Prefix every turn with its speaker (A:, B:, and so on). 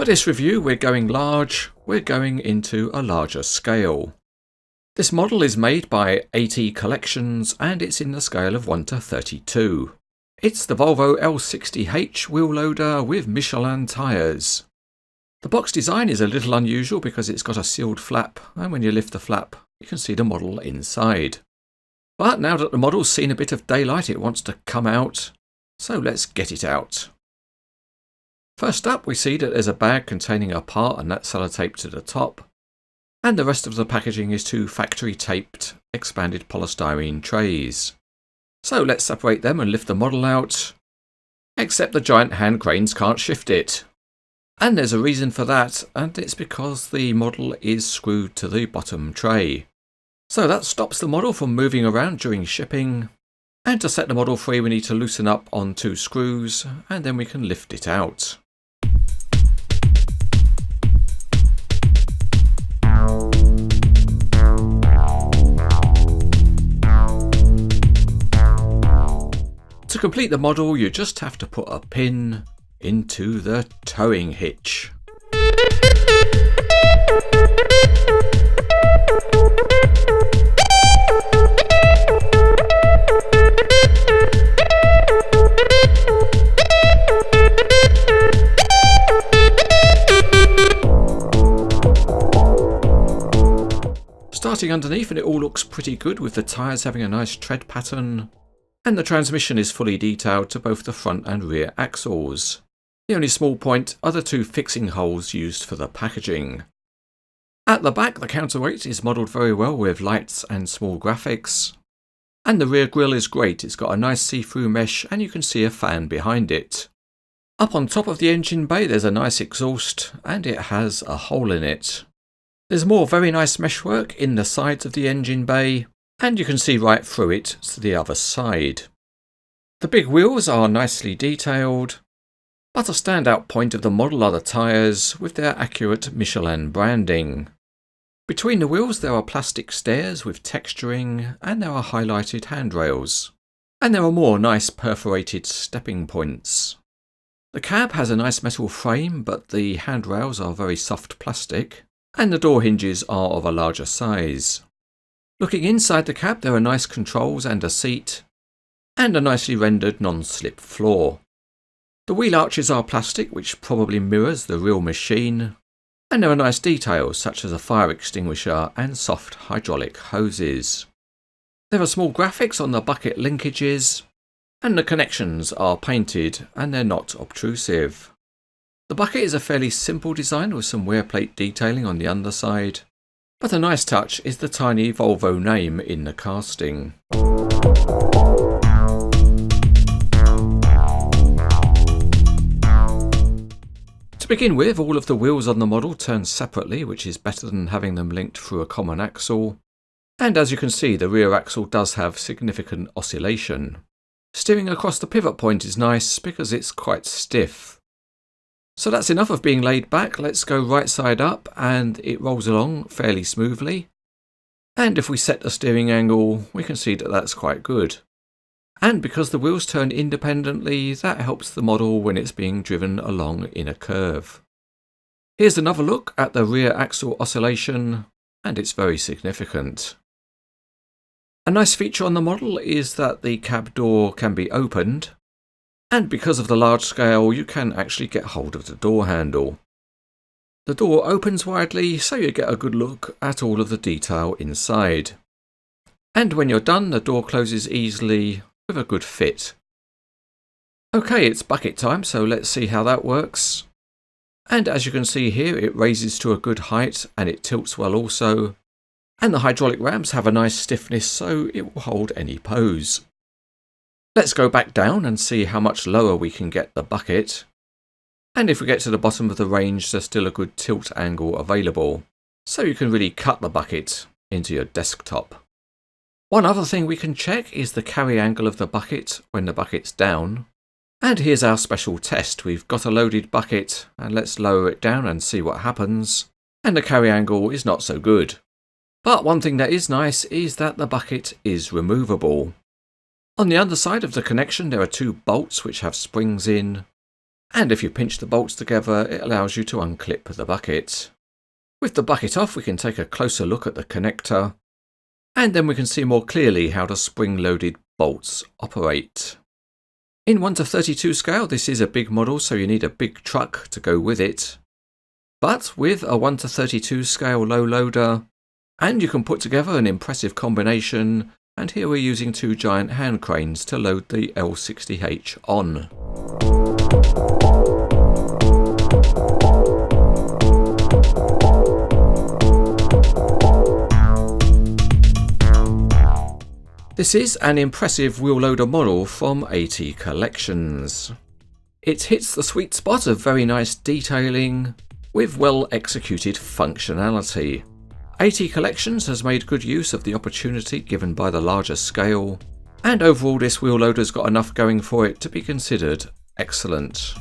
A: this review we're going large, we're going into a larger scale. This model is made by AT Collections and it's in the scale of 1 to 32. It's the Volvo L60H wheel loader with Michelin tyres. The box design is a little unusual because it's got a sealed flap, and when you lift the flap you can see the model inside. But now that the model's seen a bit of daylight it wants to come out, so let's get it out. First up we see that there's a bag containing a part and that's sellotaped to the top, and the rest of the packaging is two factory taped expanded polystyrene trays. So let's separate them and lift the model out, except the giant hand cranes can't shift it. And there's a reason for that, and it's because the model is screwed to the bottom tray. So that stops the model from moving around during shipping, and to set the model free we need to loosen up on two screws and then we can lift it out. To complete the model you just have to put a pin into the towing hitch. Starting underneath, and it all looks pretty good with the tyres having a nice tread pattern, and the transmission is fully detailed to both the front and rear axles. The only small point are the two fixing holes used for the packaging. At the back the counterweight is modelled very well with lights and small graphics, and the rear grille is great. It's got a nice see-through mesh and you can see a fan behind it. Up on top of the engine bay there's a nice exhaust and it has a hole in it. There's more very nice meshwork in the sides of the engine bay, and you can see right through it to the other side. The big wheels are nicely detailed, but a standout point of the model are the tyres with their accurate Michelin branding. Between the wheels there are plastic stairs with texturing, and there are highlighted handrails. And there are more nice perforated stepping points. The cab has a nice metal frame, but the handrails are very soft plastic, and the door hinges are of a larger size. Looking inside the cab there are nice controls and a seat, and a nicely rendered non-slip floor. The wheel arches are plastic, which probably mirrors the real machine, and there are nice details such as a fire extinguisher and soft hydraulic hoses. There are small graphics on the bucket linkages, and the connections are painted and they're not obtrusive. The bucket is a fairly simple design with some wear plate detailing on the underside, but a nice touch is the tiny Volvo name in the casting. To begin with, all of the wheels on the model turn separately, which is better than having them linked through a common axle. And as you can see, the rear axle does have significant oscillation. Steering across the pivot point is nice because it's quite stiff. So that's enough of being laid back. Let's go right side up and it rolls along fairly smoothly. And if we set the steering angle, we can see that that's quite good. And because the wheels turn independently, that helps the model when it's being driven along in a curve. Here's another look at the rear axle oscillation, and it's very significant. A nice feature on the model is that the cab door can be opened, and because of the large scale you can actually get hold of the door handle. The door opens widely so you get a good look at all of the detail inside. And when you're done the door closes easily with a good fit. Okay, it's bucket time, so let's see how that works. And as you can see here it raises to a good height and it tilts well also. And the hydraulic rams have a nice stiffness so it will hold any pose. Let's go back down and see how much lower we can get the bucket. And if we get to the bottom of the range there's still a good tilt angle available, so you can really cut the bucket into your desktop. One other thing we can check is the carry angle of the bucket when the bucket's down. And here's our special test. We've got a loaded bucket and let's lower it down and see what happens. And the carry angle is not so good. But one thing that is nice is that the bucket is removable. On the underside of the connection there are two bolts which have springs in, And if you pinch the bolts together, it allows you to unclip the bucket. With the bucket off, we can take a closer look at the connector, and then we can see more clearly how the spring-loaded bolts operate. In 1:32 scale, this is a big model, so you need a big truck to go with it. But with a 1:32 scale low loader, and you can put together an impressive combination, and here we're using 2 giant hand cranes to load the L60H on. This is an impressive wheel loader model from AT Collections. It hits the sweet spot of very nice detailing with well executed functionality. AT Collections has made good use of the opportunity given by the larger scale, and overall this wheel loader's got enough going for it to be considered excellent.